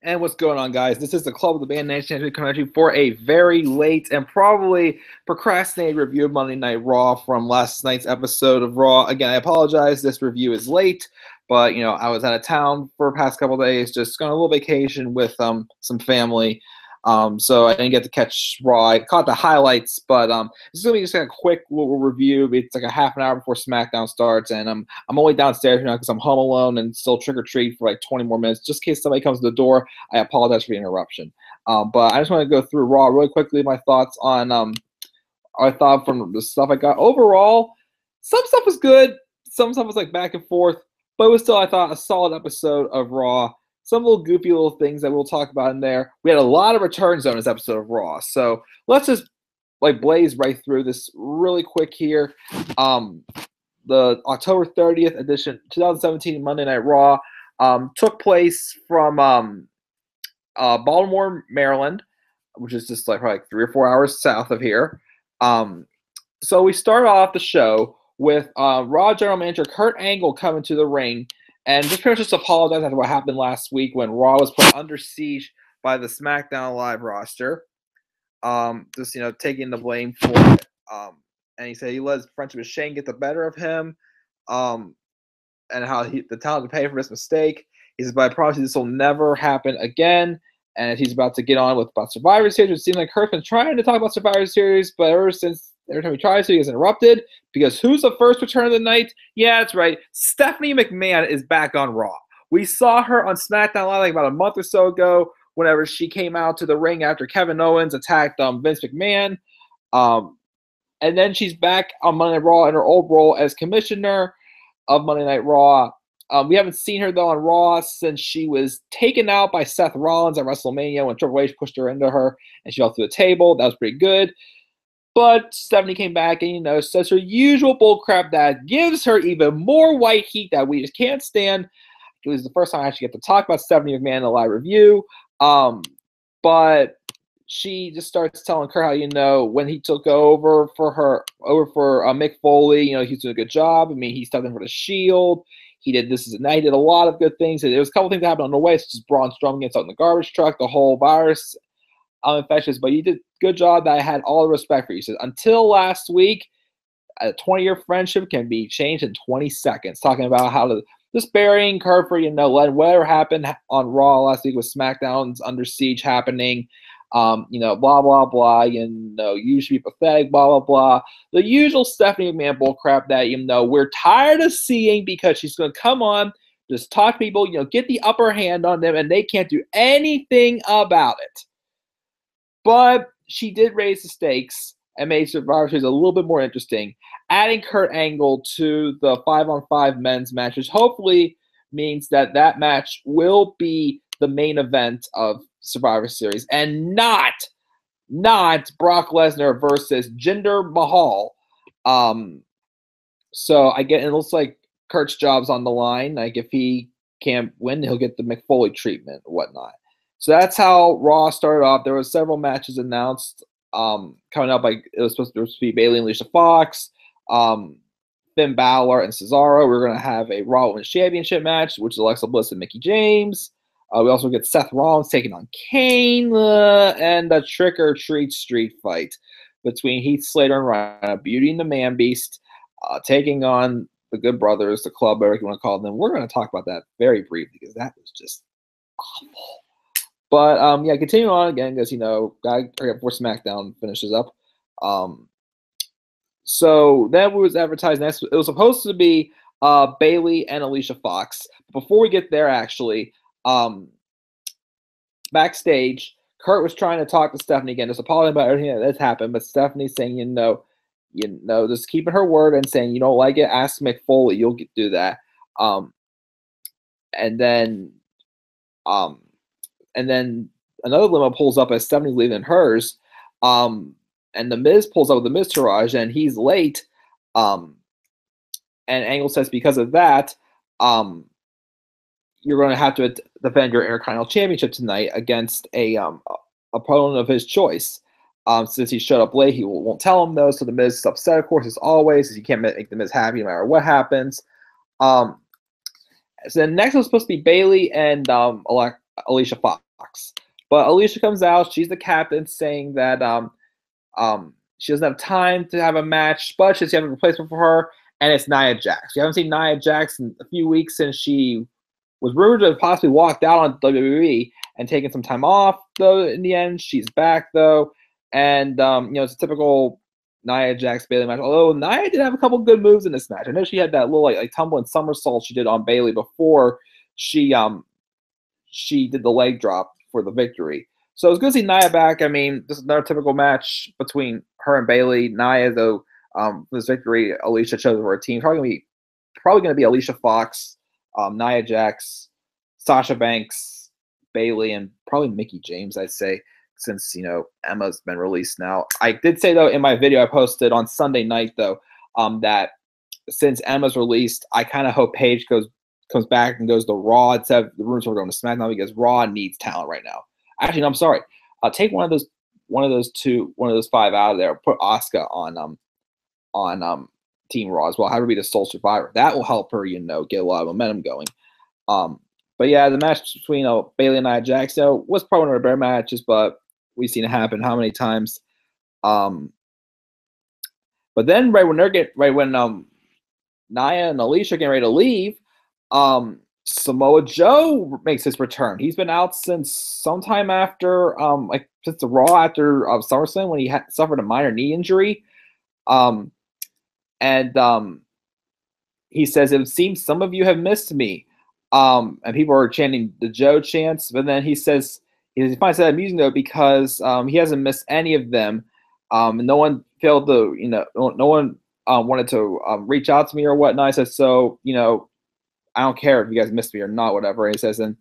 And what's going on, guys? This is the Club of the Band Nation coming at you for a very late and probably procrastinated review of Monday Night Raw from last night's episode of Raw. Again, I apologize. This review is late, but I was out of town for the past couple of days, just going on a little vacation with some family. So I didn't get to catch Raw. I caught the highlights, but this is gonna be just like a quick little review. It's like a half an hour before SmackDown starts, and I'm only downstairs now because I'm home alone and still trick or treat for like 20 more minutes, just in case somebody comes to the door. I apologize for the interruption. But I just want to go through Raw really quickly. My thoughts on I thought from the stuff I got overall. Some stuff was good, some stuff was like back and forth, but it was still, I thought, a solid episode of Raw. Some little goofy little things that we'll talk about in there. We had a lot of returns on this episode of Raw. So let's just like blaze right through this really quick here. The October 30th edition, 2017 Monday Night Raw took place from Baltimore, Maryland, which is just like probably 3 or 4 hours south of here. So we start off the show with Raw General Manager Kurt Angle coming to the ring and just pretty much just apologize after what happened last week when Raw was put under siege by the SmackDown Live roster. Just taking the blame for it. And he said he let his friendship with Shane get the better of him. And how the talent to pay for his mistake. He says, but I promise you this will never happen again. And he's about to get on with about Survivor Series. It seems like Kurt's been trying to talk about Survivor Series, but every time he tries to, he gets interrupted. Because who's the first return of the night? Yeah, that's right. Stephanie McMahon is back on Raw. We saw her on SmackDown Live like about a month or so ago whenever she came out to the ring after Kevin Owens attacked Vince McMahon. And then she's back on Monday Night Raw in her old role as commissioner of Monday Night Raw. We haven't seen her, though, on Raw since she was taken out by Seth Rollins at WrestleMania when Triple H pushed her into her and she fell through the table. That was pretty good. But Stephanie came back and, says her usual bullcrap that gives her even more white heat that we just can't stand. It was the first time I actually get to talk about Stephanie McMahon in a live review. But she just starts telling Kurt how, when he took over for Mick Foley, he's doing a good job. I mean, he stepped in for the Shield. He did this as a night. He did a lot of good things. There was a couple things that happened on the way, such as Braun Strowman gets out in the garbage truck, the whole virus infectious. But you did a good job that I had all the respect for you. He says, until last week, a 20-year friendship can be changed in 20 seconds. Talking about how to just burying Kurt for, let whatever happened on Raw last week with SmackDown's Under Siege happening. Blah, blah, blah, you should be pathetic, blah, blah, blah. The usual Stephanie McMahon bullcrap that, we're tired of seeing because she's going to come on, just talk to people, get the upper hand on them, and they can't do anything about it. But she did raise the stakes and made Survivor Series a little bit more interesting, adding Kurt Angle to the 5-on-5 men's match, which hopefully means that match will be the main event of Survivor Series and not Brock Lesnar versus Jinder Mahal. So it looks like Kurt's job's on the line. Like if he can't win, he'll get the McFoley treatment or whatnot. So that's how Raw started off. There were several matches announced coming up. Like it was supposed to be Bailey and Alicia Fox, Finn Balor and Cesaro. We're going to have a Raw Women's Championship match, which is Alexa Bliss and Mickie James. We also get Seth Rollins taking on Kane and a trick-or-treat street fight between Heath Slater and Rhino, Beauty and the Man Beast, taking on the Good Brothers, the Club, whatever you want to call them. We're going to talk about that very briefly because that was just awful. But, continuing on again because, before SmackDown finishes up. So that was advertised next. It was supposed to be Bailey and Alicia Fox. Before we get there, actually, backstage, Kurt was trying to talk to Stephanie again, just apologizing about everything that's happened, but Stephanie's saying, just keeping her word and saying, you don't like it, ask Mick Foley, you'll do that. And then another limo pulls up as Stephanie's leaving hers, and the Miz pulls up with the Miz Taraj, and he's late, and Angle says because of that, you're going to have to defend your Intercontinental Championship tonight against a opponent of his choice. Since he showed up late, he won't tell him, though, so the Miz is upset, of course, as always, as you can't make the Miz happy no matter what happens. So then next was supposed to be Bailey and Alicia Fox. Fox. But Alicia comes out. She's the captain, saying that she doesn't have time to have a match, but she's having a replacement for her, and it's Nia Jax. We haven't seen Nia Jax in a few weeks since she was rumored to have possibly walked out on WWE and taken some time off. Though in the end, she's back though, and it's a typical Nia Jax Bailey match. Although Nia did have a couple good moves in this match. I know she had that little like tumbling somersault she did on Bailey before she did the leg drop for the victory. So it's good to see Nia back. I mean, this is another typical match between her and Bailey. Nia, though, for this victory, Alicia chose her team. Probably gonna be Alicia Fox, Nia Jax, Sasha Banks, Bailey, and probably Mickie James, I'd say, since Emma's been released now. I did say though in my video I posted on Sunday night though, that since Emma's released, I kind of hope Paige comes back and goes to Raw instead of the rumors are going to SmackDown, because Raw needs talent right now. Actually, no, I'm sorry. I'll take one of those five out of there. Put Asuka on Team Raw as well. Have her be the sole survivor. That will help her, get a lot of momentum going. But yeah, the match between Bailey and Nia Jax was probably one of the better matches, but we've seen it happen how many times. But then when Nia and Alicia getting ready to leave, Samoa Joe makes his return. He's been out since sometime after, since the Raw after SummerSlam when he suffered a minor knee injury. He says, "It seems some of you have missed me." And people are chanting the Joe chants, but then he says, he finds that amusing though because he hasn't missed any of them. No one failed to, no one wanted to reach out to me or whatnot. I said, so, I don't care if you guys missed me or not, whatever. And he says, and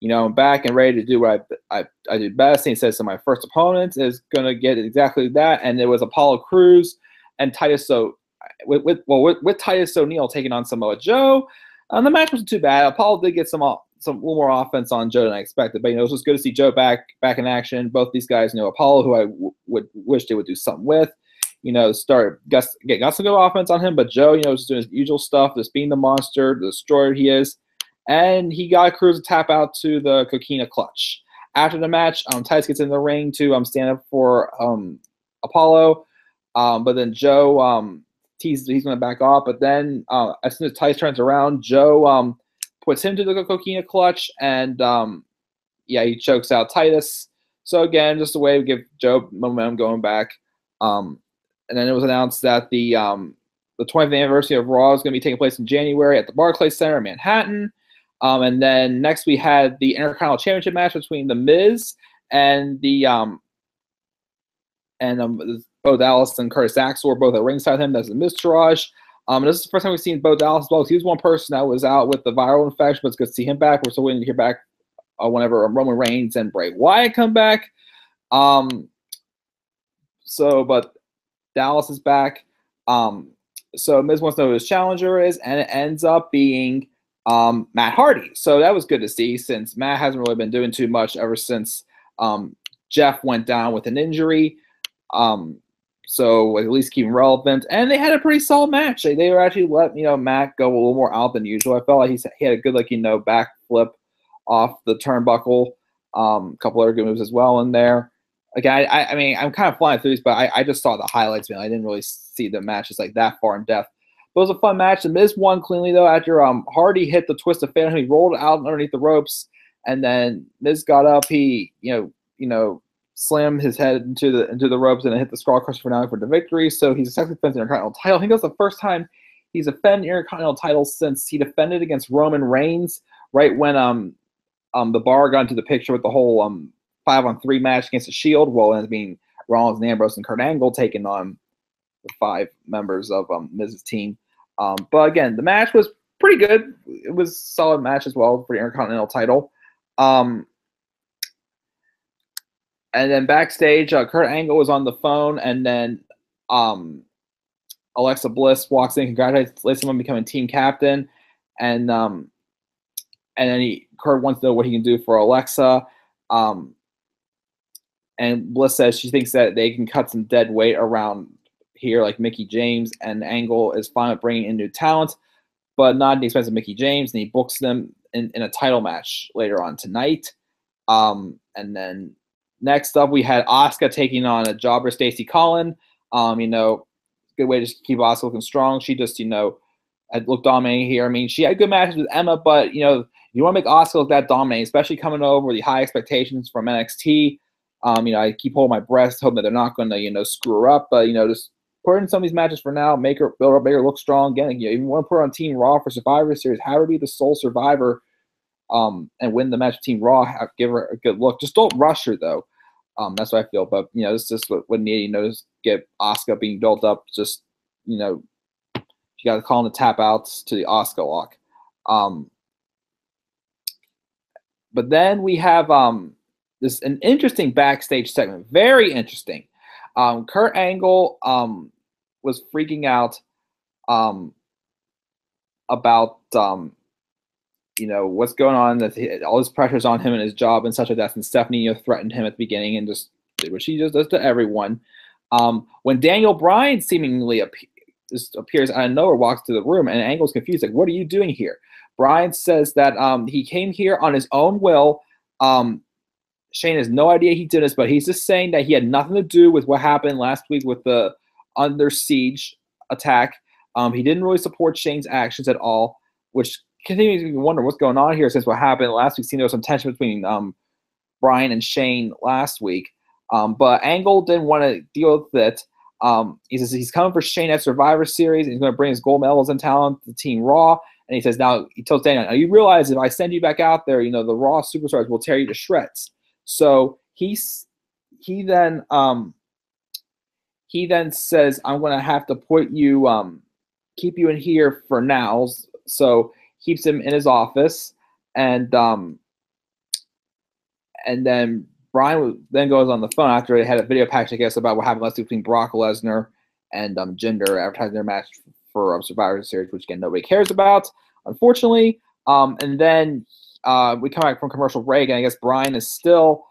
I'm back and ready to do what I do best. And he says, so my first opponent is gonna get exactly that, and it was Apollo Crews and Titus. So with Titus O'Neil taking on Samoa Joe, the match wasn't too bad. Apollo did get some little more offense on Joe than I expected, but it was just good to see Joe back in action. Both these guys, Apollo, who I would wish they would do something with. Got some good offense on him, but Joe, was doing his usual stuff, just being the monster, the destroyer he is. And he got Cruz to tap out to the Coquina clutch. After the match, Titus gets in the ring to stand up for Apollo. But then Joe, he's going to back off. But then as soon as Titus turns around, Joe puts him to the Coquina clutch. And, he chokes out Titus. So, again, just a way to give Joe momentum going back. And then it was announced that the 20th anniversary of Raw is going to be taking place in January at the Barclays Center in Manhattan. And then next we had the Intercontinental Championship match between The Miz and Bo Dallas and Curtis Axel were both at ringside with him. That's the Miz Taraj. And this is the first time we've seen Bo Dallas as well. He was one person that was out with the viral infection, but it's good to see him back. We're still waiting to hear back whenever Roman Reigns and Bray Wyatt come back. But Dallas is back. So Miz wants to know who his challenger is, and it ends up being Matt Hardy. So that was good to see, since Matt hasn't really been doing too much ever since Jeff went down with an injury. So at least keep him relevant. And they had a pretty solid match. They were actually let Matt go a little more out than usual. I felt like he had a good backflip off the turnbuckle. A couple other good moves as well in there. Again, I mean, I'm kind of flying through these, but I just saw the highlights, man. I didn't really see the matches like that far in depth. But it was a fun match. The Miz won cleanly though after Hardy hit the twist of fate. He rolled out underneath the ropes, and then Miz got up. He slammed his head into the ropes and hit the Skull Crusher for the victory. So he's successfully defended the Intercontinental title. I think that's the first time he's defended the Intercontinental title since he defended against Roman Reigns right when the Bar got into the picture with the whole 5-on-3 match against the Shield. Well, it ends up being Rollins and Ambrose and Kurt Angle taking on the 5 members of Miz's team. But again, the match was pretty good. It was a solid match as well for the Intercontinental title. And then backstage, Kurt Angle was on the phone, and then Alexa Bliss walks in, congratulates him on becoming team captain, and then Kurt wants to know what he can do for Alexa. And Bliss says she thinks that they can cut some dead weight around here, like Mickie James, and Angle is fine with bringing in new talent, but not at the expense of Mickie James, and he books them in a title match later on tonight. And then next up, we had Asuka taking on a jobber, Stacey Collin. Good way to just keep Asuka looking strong. She just, had looked dominating here. I mean, she had good matches with Emma, but, you want to make Asuka look that dominating, especially coming over with the high expectations from NXT. I keep holding my breath, hoping that they're not going to, screw her up. But, just put her in some of these matches for now, make her look strong. Again, even want to put her on Team Raw for Survivor Series, have her be the sole survivor and win the match with Team Raw, give her a good look. Just don't rush her, though. That's what I feel. But, this is just what needed, just get Asuka being built up. Just, you got to call in the tap outs to the Asuka lock. But then we have an interesting backstage segment. Very interesting. Kurt Angle was freaking out about what's going on, that all this pressure's on him and his job and such like that. And Stephanie threatened him at the beginning and just did what she just does to everyone. When Daniel Bryan seemingly appears out of nowhere, walks to the room, and Angle's confused, like, what are you doing here? Bryan says that he came here on his own will. Shane has no idea he did this, but he's just saying that he had nothing to do with what happened last week with the Under Siege attack. He didn't really support Shane's actions at all, which continues to wonder what's going on here since what happened last week. There was some tension between Bryan and Shane last week. But Angle didn't want to deal with it. He says he's coming for Shane at Survivor Series, and he's going to bring his gold medals and talent to Team Raw. And he says, he tells Daniel, now you realize if I send you back out there, the Raw superstars will tear you to shreds. So he then says, I'm going to have to put you, keep you in here for now. So keeps him in his office, and then Bryan then goes on the phone after they had a video package, I guess, about what happened last week between Brock Lesnar and Jinder advertising their match for Survivor Series, which, again, nobody cares about, unfortunately. And then we come back from commercial break, and I guess Bryan is still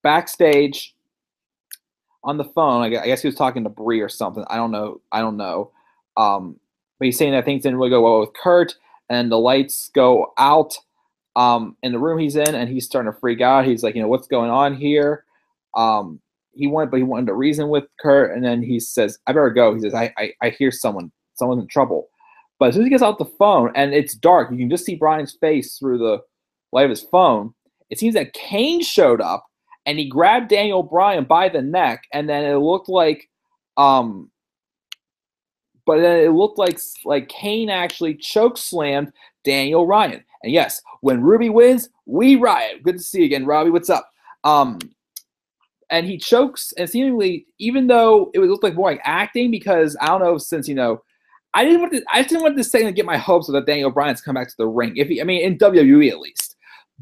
backstage on the phone. I guess he was talking to Brie or something. I don't know. But he's saying that things didn't really go well with Kurt, and the lights go out in the room he's in, and he's starting to freak out. He's like, what's going on here? He wanted to reason with Kurt, and then he says, I better go. He says, I hear someone's in trouble. But as soon as he gets out the phone, and it's dark, you can just see Bryan's face through the light of his phone. It seems that Kane showed up, and he grabbed Daniel Bryan by the neck, and then it looked like Kane actually choke slammed Daniel Bryan. And yes, when Ruby wins, we riot. Good to see you again, Robbie. What's up? And he chokes, and seemingly, even though it looked like more like acting, because I don't know, since I just didn't want this segment to get my hopes up that Daniel Bryan's come back to the ring. In WWE at least.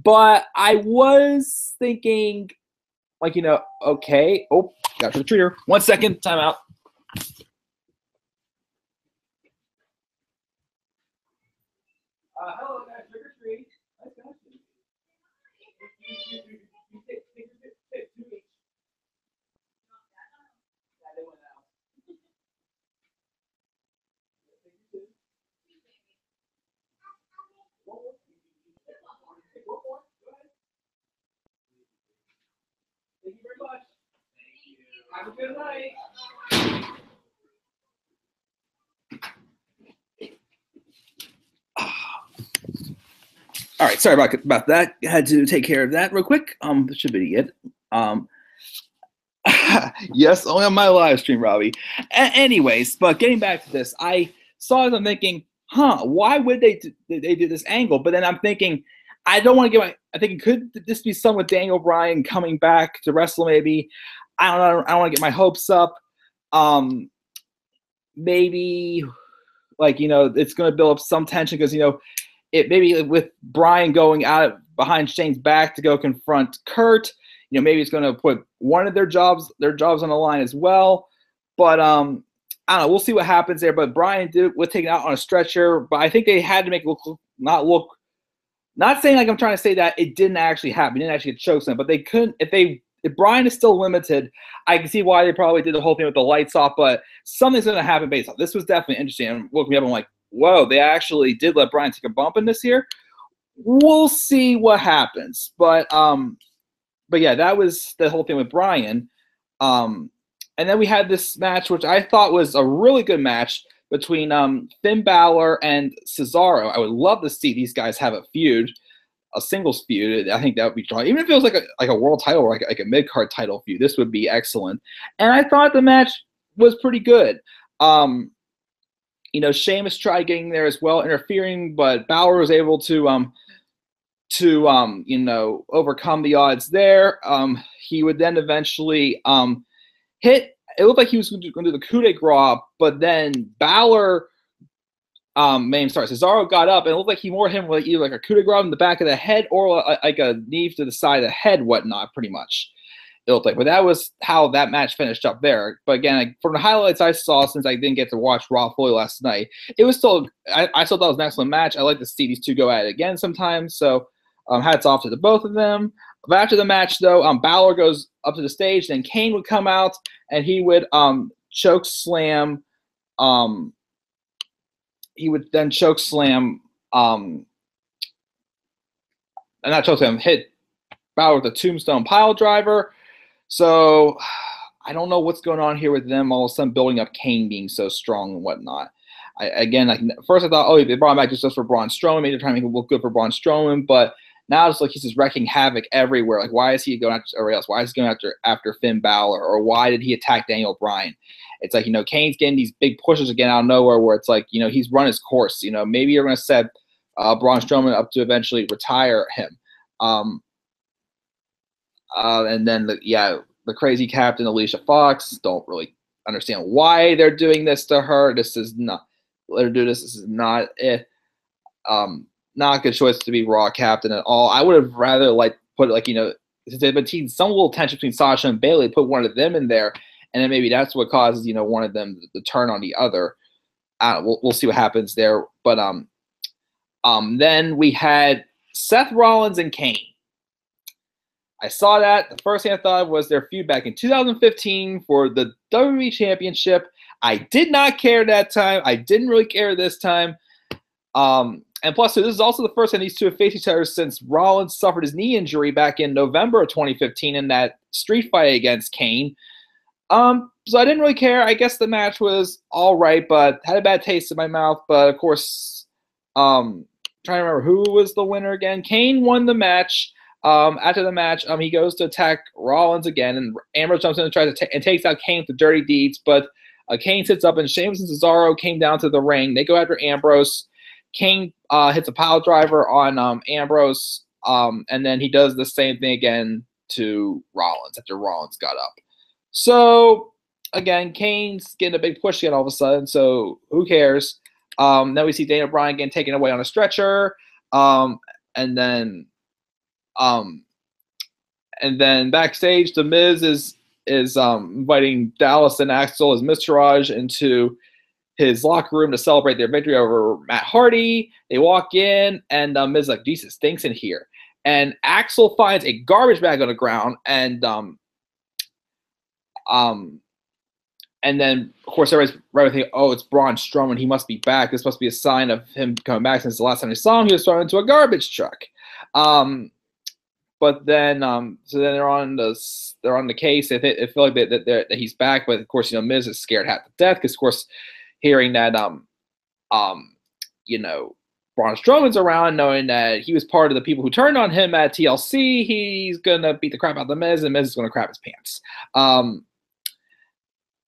But I was thinking, okay. Oh, got the treater. 1 second, time out. Hello, guys. Trick or treat. I got you. You take 2 each. Yeah, they went out. Thank you very much. Thank you. Have a good night. All right, sorry about that. I had to take care of that real quick. This should be it. Yes, only on my live stream, Robbie. Anyways, but getting back to this, I saw it. I'm thinking, why would they do this angle? But then I'm thinking, I don't want to I think could this be some with Daniel Bryan coming back to wrestle? Maybe I don't know. I don't want to get my hopes up. Maybe it's going to build up some tension because it maybe with Bryan going out behind Shane's back to go confront Kurt. Maybe it's going to put one of their jobs on the line as well. But I don't know. We'll see what happens there. But Bryan was taken out on a stretcher. But I think they had to make it not look. Not saying I'm trying to say that it didn't actually happen. It didn't actually get chokeslammed. But they couldn't. If Bryan is still limited, I can see why they probably did the whole thing with the lights off. But something's going to happen based on this. Was definitely interesting. And woke me up. I'm like, whoa, they actually did let Bryan take a bump in this here. we'll see what happens. But yeah, that was the whole thing with Bryan. And then we had this match, which I thought was a really good match between Finn Balor and Cesaro. I would love to see these guys have a feud, a singles feud. I think that would be strong. Even if it was like a world title or like a mid-card title feud, this would be excellent. And I thought the match was pretty good. Sheamus tried getting there as well, interfering, but Balor was able to overcome the odds there. He would then eventually hit. It looked like he was going to do the coup de grace, but then Cesaro got up and it looked like he more him like either like a coup de grace in the back of the head or like a knee to the side of the head, whatnot. Pretty much, it looked like. But that was how that match finished up there. But again, from the highlights I saw, since I didn't get to watch Raw fully last night, it was still I still thought it was an excellent match. I like to see these two go at it again sometimes. So hats off to the both of them. But after the match, though, Balor goes up to the stage. Then Kane would come out, and he would choke slam. He would then choke slam. And not choke slam, hit Balor with a tombstone pile driver. So I don't know what's going on here with them. All of a sudden, building up Kane being so strong and whatnot. First I thought, they brought him back just for Braun Strowman. Maybe they're trying to make it look good for Braun Strowman, but now it's like he's just wreaking havoc everywhere. Like, why is he going after everybody else? Why is he going after Finn Balor? Or why did he attack Daniel Bryan? It's like, Kane's getting these big pushes again out of nowhere where it's like, he's run his course. Maybe you're going to set Braun Strowman up to eventually retire him. And then, the crazy captain, Alicia Fox, don't really understand why they're doing this to her. This is not it. Not a good choice to be Raw captain at all. I would have rather put since they've been teasing some little tension between Sasha and Bailey, put one of them in there, and then maybe that's what causes one of them to turn on the other. We'll see what happens there. But then we had Seth Rollins and Kane. I saw that. The first thing I thought of was their feud back in 2015 for the WWE Championship. I did not care that time. I didn't really care this time. And plus, this is also the first time these two have faced each other since Rollins suffered his knee injury back in November of 2015 in that street fight against Kane. So I didn't really care. I guess the match was all right, but had a bad taste in my mouth. But of course, trying to remember who was the winner again. Kane won the match. After the match, he goes to attack Rollins again, and Ambrose jumps in and tries to and takes out Kane with the dirty deeds. But Kane sits up, and Sheamus and Cesaro came down to the ring. They go after Ambrose. Kane hits a pile driver on Ambrose, and then he does the same thing again to Rollins after Rollins got up. So, again, Kane's getting a big push again all of a sudden, so who cares? Then we see Daniel Bryan getting taken away on a stretcher, and then backstage, The Miz is inviting Dallas and Axel as Miztourage into his locker room to celebrate their victory over Matt Hardy. They walk in, and Miz is like, Jesus, stinks in here. And Axel finds a garbage bag on the ground, and then, of course, everybody's right thinking, oh, it's Braun Strowman. He must be back. This must be a sign of him coming back since the last time we saw him. He was thrown into a garbage truck. But then, so then they're on the case. They feel like that he's back, but of course, Miz is scared half to death because, of course, hearing that, Braun Strowman's around, knowing that he was part of the people who turned on him at TLC, he's gonna beat the crap out of the Miz, and Miz is gonna crap his pants.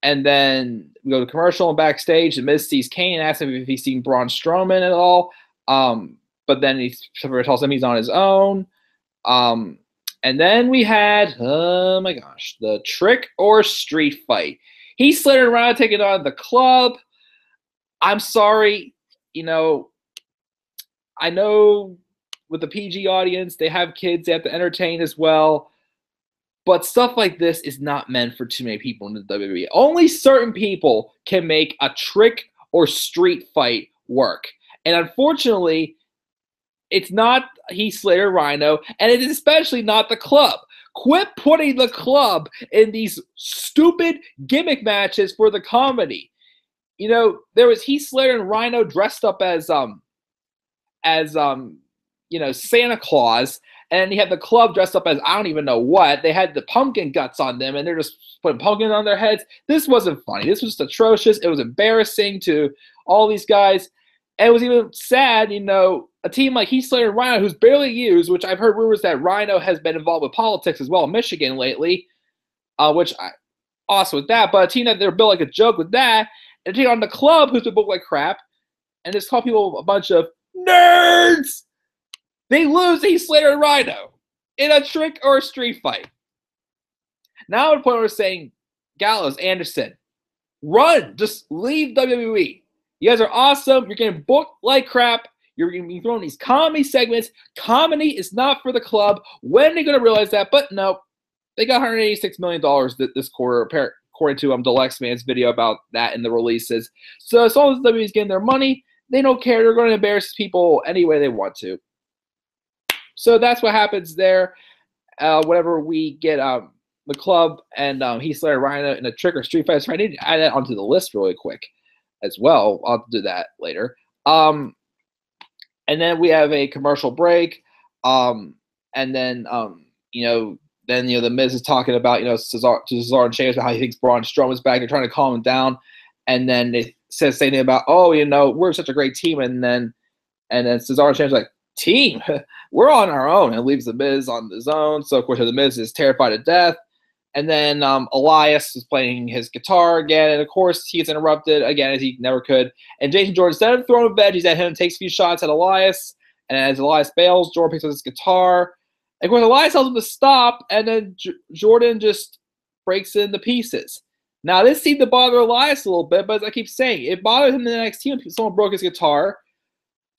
And then we go to commercial and backstage. The Miz sees Kane and asks him if he's seen Braun Strowman at all. But then he tells him he's on his own. And then we had, oh my gosh, the Trick or Street fight. He's slithering around taking on the Club. I'm sorry, I know with the PG audience, they have kids they have to entertain as well. But stuff like this is not meant for too many people in the WWE. Only certain people can make a trick or street fight work. And unfortunately, it's not Heath Slater, Rhino, and it is especially not the Club. Quit putting the Club in these stupid gimmick matches for the comedy. There was Heath Slater and Rhino dressed up as Santa Claus, and he had the club dressed up as I don't even know what. They had the pumpkin guts on them, and they're just putting pumpkins on their heads. This wasn't funny. This was just atrocious. It was embarrassing to all these guys. And it was even sad, a team like Heath Slater and Rhino, who's barely used, which I've heard rumors that Rhino has been involved with politics as well in Michigan lately, which I awesome with that. But a team that they're built like a joke with that, and a team on the club who's been booked like crap, and just call people a bunch of nerds. They lose Heath Slater and Rhino in a trick or a street fight. Now at the point where we're saying, Gallows, Anderson, run, just leave WWE. You guys are awesome. You're getting booked like crap. You're going to be throwing these comedy segments. Comedy is not for the club. When are they going to realize that? But no, they got $186 million this quarter, according to Deluxe Man's video about that in the releases. So as long as WWE's getting their money, they don't care. They're going to embarrass people any way they want to. So that's what happens there. Whenever we get the club and Heath Slater and Rhino in a trick or street fight. So I need to add that onto the list really quick as well. I'll do that later. And then we have a commercial break. And then, the Miz is talking about, Cesaro and Sheamus about how he thinks Braun Strowman's back. They're trying to calm him down. And then it says something about, we're such a great team. And then Cesaro and Sheamus are like, team? We're on our own. And leaves the Miz on his own. So, of course, the Miz is terrified to death. And then Elias is playing his guitar again. And, of course, he gets interrupted again, as he never could. And Jason Jordan, instead of throwing veggies at him, and takes a few shots at Elias. And as Elias bails, Jordan picks up his guitar. And, of course, Elias tells him to stop. And then Jordan just breaks it into pieces. Now, this seemed to bother Elias a little bit. But as I keep saying, it bothered him in the NXT when someone broke his guitar.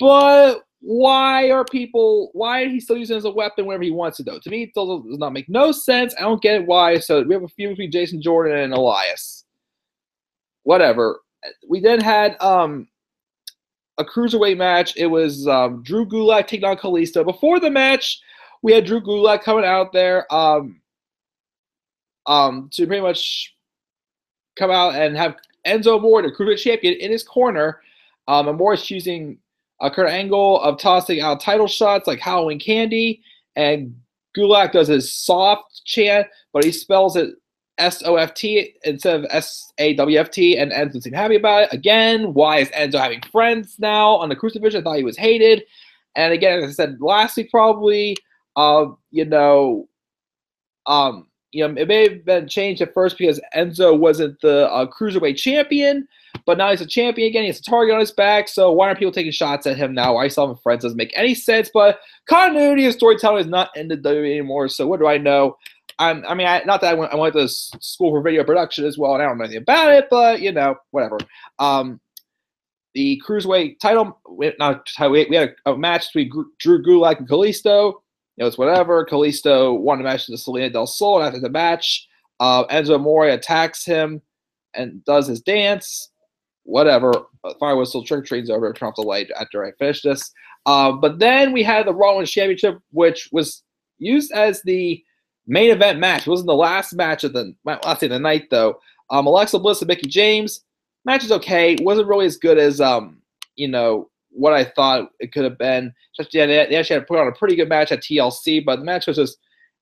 But why is he still using it as a weapon whenever he wants to, though? To me, it does not make no sense. I don't get it why. So we have a feud between Jason Jordan and Elias. Whatever. We then had a cruiserweight match. It was Drew Gulak taking on Kalisto. Before the match, we had Drew Gulak coming out there to pretty much come out and have Enzo Amore, the cruiserweight champion, in his corner. Amore is choosing Kurt Angle of tossing out title shots like Halloween candy, and Gulak does his soft chant, but he spells it S-O-F-T instead of S-A-W-F-T, and Enzo doesn't seem happy about it. Again, why is Enzo having friends now on the Cruise division? I thought he was hated. And again, as I said last week, probably, it may have been changed at first because Enzo wasn't the cruiserweight champion, but now he's a champion again. He has a target on his back, so why aren't people taking shots at him now? Why he's still having friends doesn't make any sense, but continuity of storytelling is not in the WWE anymore, so what do I know? Not that I went to school for video production as well, and I don't know anything about it, but, whatever. The cruiserweight title, we had a match between Drew Gulak and Kalisto. It's whatever. Kalisto won the match to Selena Del Sol, and after the match, Enzo Amore attacks him and does his dance. Whatever. Fire whistle, trick or treat's over. Turn off the light after I finish this. But then we had the Raw Women's Championship, which was used as the main event match. It wasn't the last match of the night, though. Alexa Bliss and Mickie James. Match is okay. It wasn't really as good as what I thought it could have been. They actually had to put on a pretty good match at TLC, but the match was just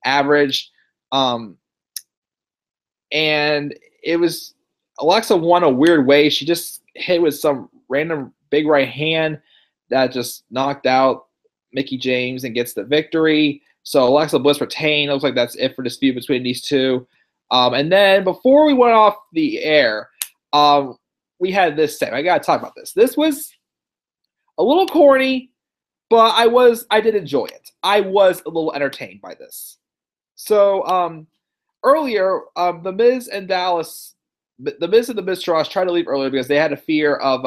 average. And it was Alexa won a weird way. She just hit with some random big right hand that just knocked out Mickie James and gets the victory. So Alexa Bliss retained. It looks like that's it for this feud between these two. And then before we went off the air, we had this segment. I got to talk about this. This was a little corny, but I did enjoy it. I was a little entertained by this. So earlier, the Miz and the Miz and the Miztourage tried to leave earlier because they had a fear of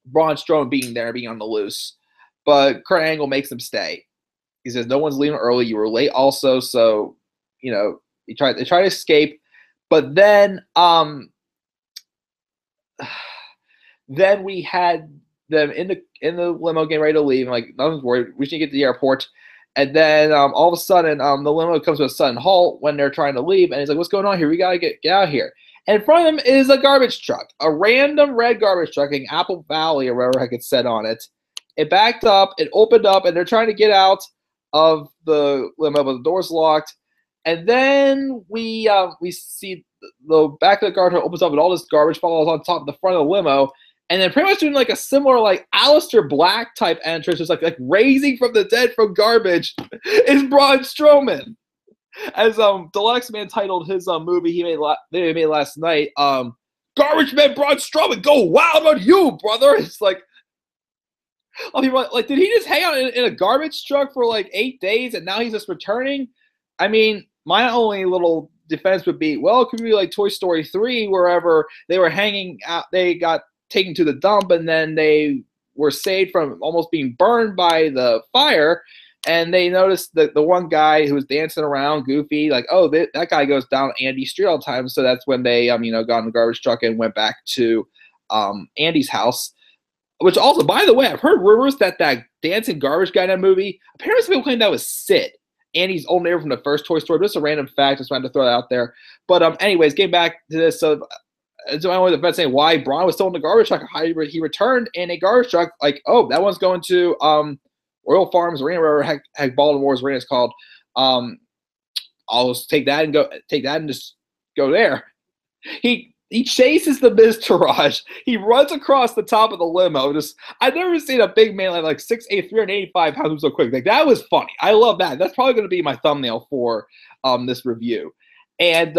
Braun Strowman being there, being on the loose. But Kurt Angle makes them stay. He says, "No one's leaving early. You were late, also." So they try to escape, but then we had them in the limo getting ready to leave. I'm like, nothing's worried. We should get to the airport. And then all of a sudden, the limo comes to a sudden halt when they're trying to leave. And he's like, "What's going on here? We got to get out of here." And in front of him is a garbage truck, a random red garbage truck in Apple Valley or whatever I could set on it. It backed up, it opened up, and they're trying to get out of the limo, but the door's locked. And then we see the back of the guard opens up, and all this garbage falls on top of the front of the limo. And then pretty much doing like a similar like Aleister Black type entrance, just like raising from the dead from garbage, is Braun Strowman. As Deluxe Man titled his movie he made last night, Garbage Man Braun Strowman, go wild on you, brother. It's like, did he just hang out in a garbage truck for like 8 days and now he's just returning? I mean, my only little defense would be, well, it could be like Toy Story 3, wherever they were hanging out, they got taken to the dump, and then they were saved from almost being burned by the fire, and they noticed that the one guy who was dancing around, Goofy, like, oh, that guy goes down Andy Street all the time, so that's when they, got in the garbage truck and went back to Andy's house, which also, by the way, I've heard rumors that dancing garbage guy in that movie, apparently some people claim that was Sid, Andy's old neighbor from the first Toy Story. Just a random fact, just wanted to throw that out there. But anyways, getting back to this, so I wanted to saying why Braun was still in the garbage truck, how he returned in a garbage truck. Like, oh, that one's going to Royal Farms Arena, whatever heck Baltimore's arena is called. I'll just take that and just go there. He chases the Miz Taraj. He runs across the top of the limo. I've never seen a big man like 6'8", 385 pounds move so quick. Like, that was funny. I love that. That's probably going to be my thumbnail for this review. And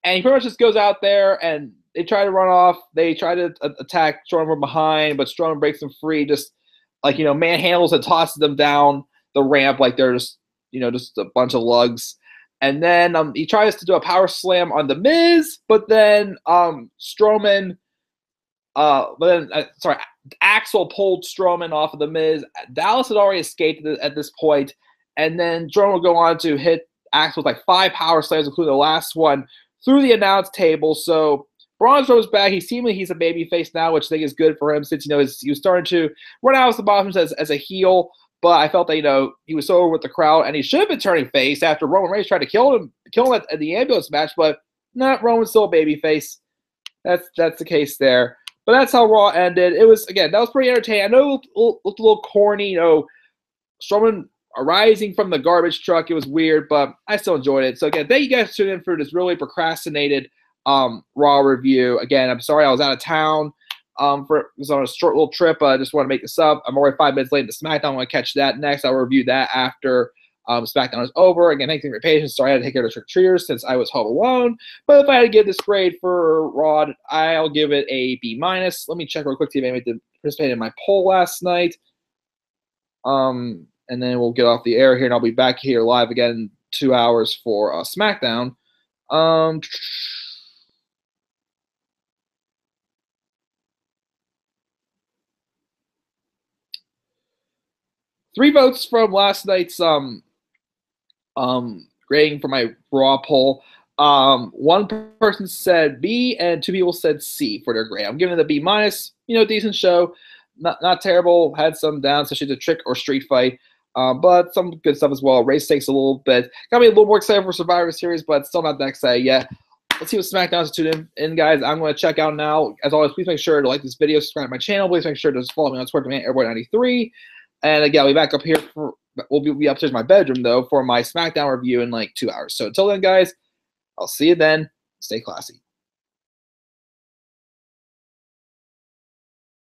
he pretty much just goes out there, and they try to run off. They try to attack Strowman from behind, but Strowman breaks them free. Just like, manhandles and tosses them down the ramp like they're just a bunch of lugs. And then he tries to do a power slam on the Miz, but then Axel pulled Strowman off of the Miz. Dallas had already escaped at this point, and then Strowman will go on to hit Axel with like 5 power slams, including the last one, through the announce table. So Braun Strowman's back. He's a baby face now, which I think is good for him, since he was starting to run out of the bottoms as a heel. But I felt that he was so over with the crowd, and he should have been turning face after Roman Reigns tried to kill him at the ambulance match. But not Roman's still a baby face. That's the case there. But that's how Raw ended. It was, again, that was pretty entertaining. I know it looked a little corny. Strowman arising from the garbage truck. It was weird, but I still enjoyed it. So again, thank you guys for tuning in for this really procrastinated Raw review. Again, I'm sorry I was out of town was on a short little trip. I just want to make this up. I'm already 5 minutes late to SmackDown. I want to catch that next. I'll review that after SmackDown is over. Again, thanks for your patience. Sorry I had to take care of the trick-or-treaters since I was home alone. But if I had to give this grade for Raw, I'll give it a B-. Let me check real quick to see if anybody participated in my poll last night. And then we'll get off the air here, and I'll be back here live again in 2 hours for SmackDown. 3 votes from last night's grading for my Raw poll. One person said B, and 2 people said C for their grade. I'm giving it a B-. Decent show. Not terrible. Had some downs, such as a trick or street fight. But some good stuff as well. Race takes a little bit. Got me a little more excited for Survivor Series, but still not that excited yet. Let's see what SmackDown's tuned in, guys. I'm going to check out now. As always, please make sure to like this video, subscribe to my channel. Please make sure to follow me on Twitter, Airboy93. And again, I'll be back up here we'll be upstairs in my bedroom, though, for my SmackDown review in like 2 hours. So until then, guys, I'll see you then. Stay classy.